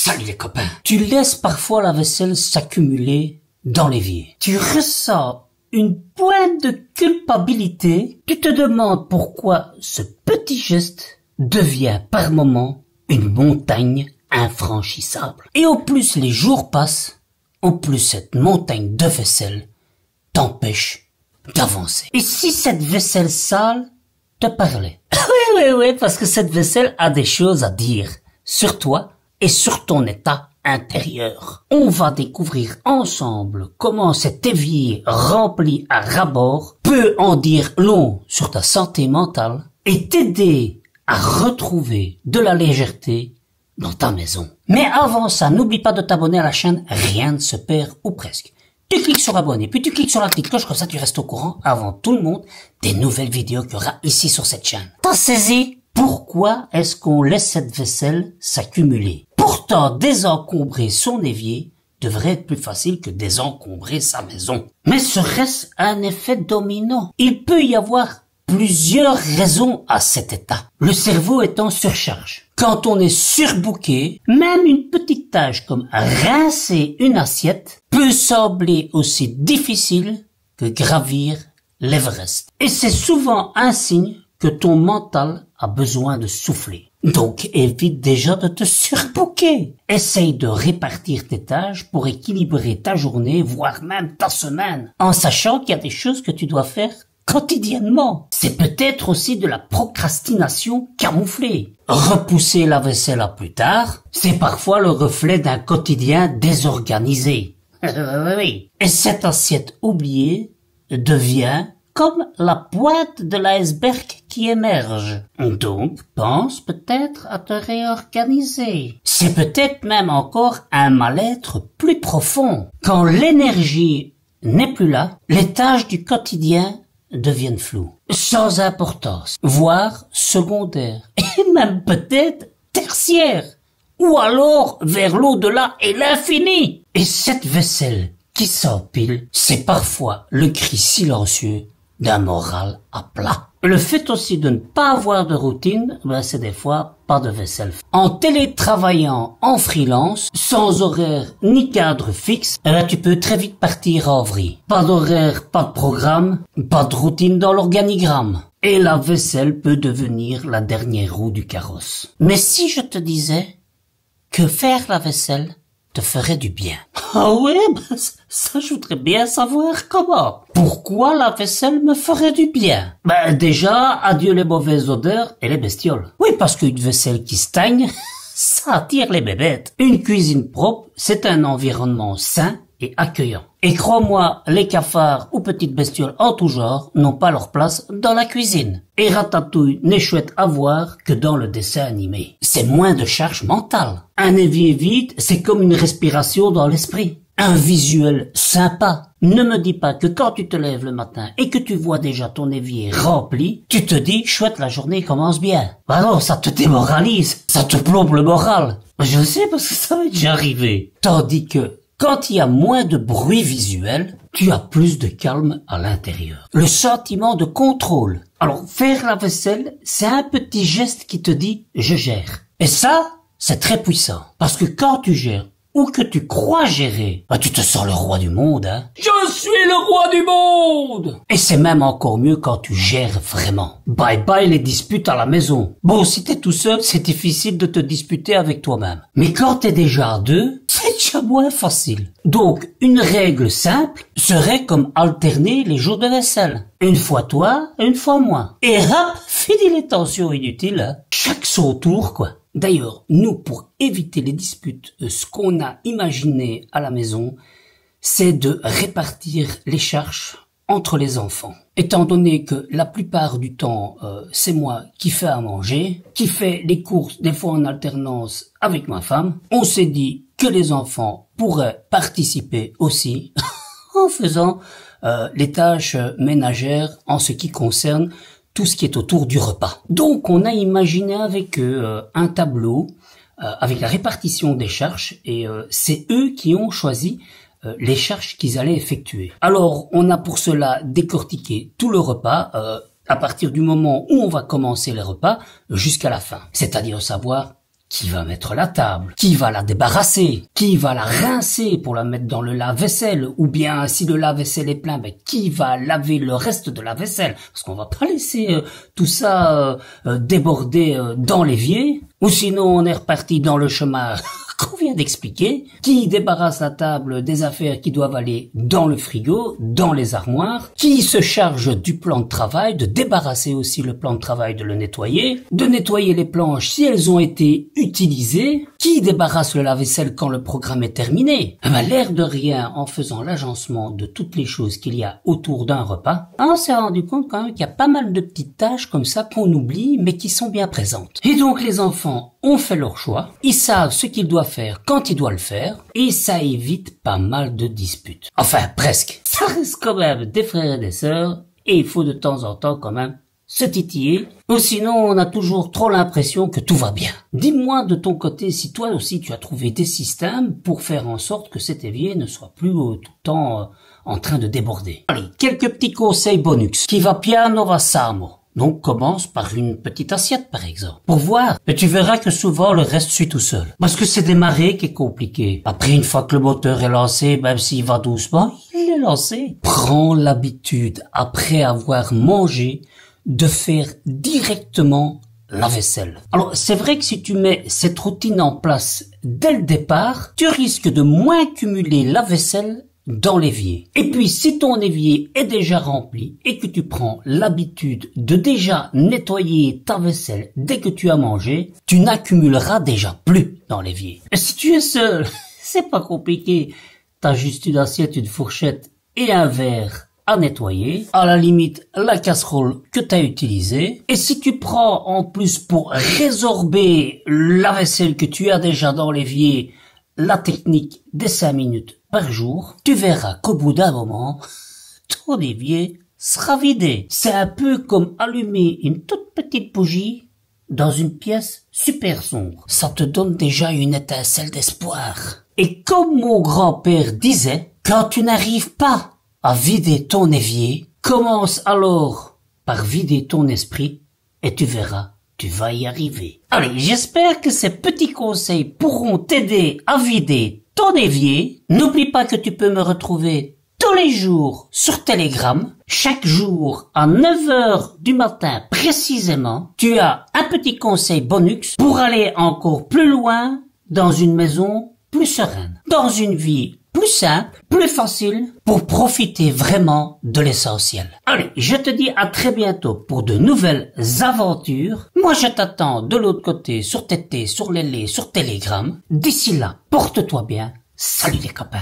Salut les copains. Tu laisses parfois la vaisselle s'accumuler dans l'évier. Tu ressens une pointe de culpabilité. Tu te demandes pourquoi ce petit geste devient par moments une montagne infranchissable. Et au plus les jours passent, au plus cette montagne de vaisselle t'empêche d'avancer. Et si cette vaisselle sale te parlait? Oui, parce que cette vaisselle a des choses à dire sur toi et sur ton état intérieur. On va découvrir ensemble comment cet évier rempli à ras-bord peut en dire long sur ta santé mentale et t'aider à retrouver de la légèreté dans ta maison. Mais avant ça, n'oublie pas de t'abonner à la chaîne, rien ne se perd ou presque. Tu cliques sur abonner, puis tu cliques sur la petite cloche, comme ça tu restes au courant avant tout le monde des nouvelles vidéos qu'il y aura ici sur cette chaîne. T'as saisi? Pourquoi est-ce qu'on laisse cette vaisselle s'accumuler? Pourtant, désencombrer son évier devrait être plus facile que désencombrer sa maison. Mais serait-ce un effet domino? Il peut y avoir plusieurs raisons à cet état. Le cerveau est en surcharge. Quand on est surbooké, même une petite tâche comme rincer une assiette peut sembler aussi difficile que gravir l'Everest. Et c'est souvent un signe que ton mental a besoin de souffler. Donc évite déjà de te surbooker. Essaye de répartir tes tâches pour équilibrer ta journée, voire même ta semaine, en sachant qu'il y a des choses que tu dois faire quotidiennement. C'est peut-être aussi de la procrastination camouflée. Repousser la vaisselle à plus tard, c'est parfois le reflet d'un quotidien désorganisé. Oui. Et cette assiette oubliée devient comme la pointe de l'iceberg qui émerge. Donc, pense peut-être à te réorganiser. C'est peut-être même encore un mal-être plus profond. Quand l'énergie n'est plus là, les tâches du quotidien deviennent floues, sans importance, voire secondaires, et même peut-être tertiaires, ou alors vers l'au-delà et l'infini. Et cette vaisselle qui s'empile, c'est parfois le cri silencieux d'un moral à plat. Le fait aussi de ne pas avoir de routine, c'est des fois pas de vaisselle. En télétravaillant en freelance, sans horaire ni cadre fixe, tu peux très vite partir en vrille. Pas d'horaire, pas de programme, pas de routine dans l'organigramme. Et la vaisselle peut devenir la dernière roue du carrosse. Mais si je te disais que faire la vaisselle te ferait du bien. Ah ouais, ça je voudrais bien savoir comment. Pourquoi la vaisselle me ferait du bien? Déjà, adieu les mauvaises odeurs et les bestioles. Oui, parce qu'une vaisselle qui stagne, ça attire les bébêtes. Une cuisine propre, c'est un environnement sain et accueillant. Et crois-moi, les cafards ou petites bestioles en tout genre n'ont pas leur place dans la cuisine. Et Ratatouille n'est chouette à voir que dans le dessin animé. C'est moins de charge mentale. Un évier vide, c'est comme une respiration dans l'esprit. Un visuel sympa. Ne me dis pas que quand tu te lèves le matin et que tu vois déjà ton évier rempli, tu te dis, chouette, la journée commence bien. Non, ça te démoralise, ça te plombe le moral. Je sais parce que ça m'est déjà arrivé. Tandis que quand il y a moins de bruit visuel, tu as plus de calme à l'intérieur. Le sentiment de contrôle. Alors, faire la vaisselle, c'est un petit geste qui te dit « je gère ». Et ça, c'est très puissant. Parce que quand tu gères, ou que tu crois gérer, tu te sens le roi du monde, hein. Je suis le roi du monde! Et c'est même encore mieux quand tu gères vraiment. Bye bye les disputes à la maison. Bon, si t'es tout seul, c'est difficile de te disputer avec toi-même. Mais quand t'es déjà à deux, c'est déjà moins facile. Donc, une règle simple serait comme alterner les jours de vaisselle. Une fois toi, une fois moi. Et hop, fini les tensions inutiles, hein. Chaque son tour, quoi. D'ailleurs, nous, pour éviter les disputes, ce qu'on a imaginé à la maison, c'est de répartir les charges entre les enfants. Étant donné que la plupart du temps, c'est moi qui fais à manger, qui fais les courses, des fois en alternance avec ma femme, on s'est dit que les enfants pourraient participer aussi en faisant les tâches ménagères en ce qui concerne tout ce qui est autour du repas. Donc on a imaginé avec eux un tableau avec la répartition des charges et c'est eux qui ont choisi les charges qu'ils allaient effectuer. Alors on a pour cela décortiqué tout le repas à partir du moment où on va commencer les repas jusqu'à la fin. C'est-à-dire savoir qui va mettre la table, qui va la débarrasser, qui va la rincer pour la mettre dans le lave-vaisselle, ou bien si le lave-vaisselle est plein, qui va laver le reste de la vaisselle, parce qu'on va pas laisser tout ça déborder dans l'évier, ou sinon on est reparti dans le chemin qu'on vient d'expliquer, qui débarrasse la table des affaires qui doivent aller dans le frigo, dans les armoires, qui se charge du plan de travail, de débarrasser aussi le plan de travail, de le nettoyer, de nettoyer les planches si elles ont été utilisées, qui débarrasse le lave-vaisselle quand le programme est terminé. L'air de rien, en faisant l'agencement de toutes les choses qu'il y a autour d'un repas, on s'est rendu compte quand même qu'il y a pas mal de petites tâches comme ça qu'on oublie mais qui sont bien présentes. Et donc les enfants ont fait leur choix, ils savent ce qu'ils doivent faire quand ils doivent le faire, et ça évite pas mal de disputes. Enfin, presque. Ça reste quand même des frères et des sœurs, et il faut de temps en temps quand même se titiller, ou sinon on a toujours trop l'impression que tout va bien. Dis-moi de ton côté si toi aussi tu as trouvé des systèmes pour faire en sorte que cet évier ne soit plus tout le temps en train de déborder. Allez, quelques petits conseils bonus. Chi va piano va samo. Donc commence par une petite assiette par exemple, pour voir. Mais tu verras que souvent le reste suit tout seul. Parce que c'est démarrer qui est compliqué. Après une fois que le moteur est lancé, même s'il va doucement, il est lancé. Prends l'habitude, après avoir mangé, de faire directement la vaisselle. Alors c'est vrai que si tu mets cette routine en place dès le départ, tu risques de moins cumuler la vaisselle dans l'évier. Et puis si ton évier est déjà rempli et que tu prends l'habitude de déjà nettoyer ta vaisselle dès que tu as mangé, tu n'accumuleras déjà plus dans l'évier. Et si tu es seul, c'est pas compliqué. T'as juste une assiette, une fourchette et un verre à nettoyer, à la limite la casserole que tu as utilisée. Et si tu prends en plus pour résorber la vaisselle que tu as déjà dans l'évier, la technique des 5 minutes par jour, tu verras qu'au bout d'un moment, ton évier sera vidé. C'est un peu comme allumer une toute petite bougie dans une pièce super sombre. Ça te donne déjà une étincelle d'espoir. Et comme mon grand-père disait, quand tu n'arrives pas à vider ton évier, commence alors par vider ton esprit et tu verras, tu vas y arriver. Allez, j'espère que ces petits conseils pourront t'aider à vider ton évier. N'oublie pas que tu peux me retrouver tous les jours sur Telegram. Chaque jour à 9 heures du matin précisément, tu as un petit conseil bonus pour aller encore plus loin dans une maison plus sereine, dans une vie plus simple, plus facile, pour profiter vraiment de l'essentiel. Allez, je te dis à très bientôt pour de nouvelles aventures. Moi, je t'attends de l'autre côté, sur TT, sur Lélé, sur Telegram. D'ici là, porte-toi bien. Salut les copains.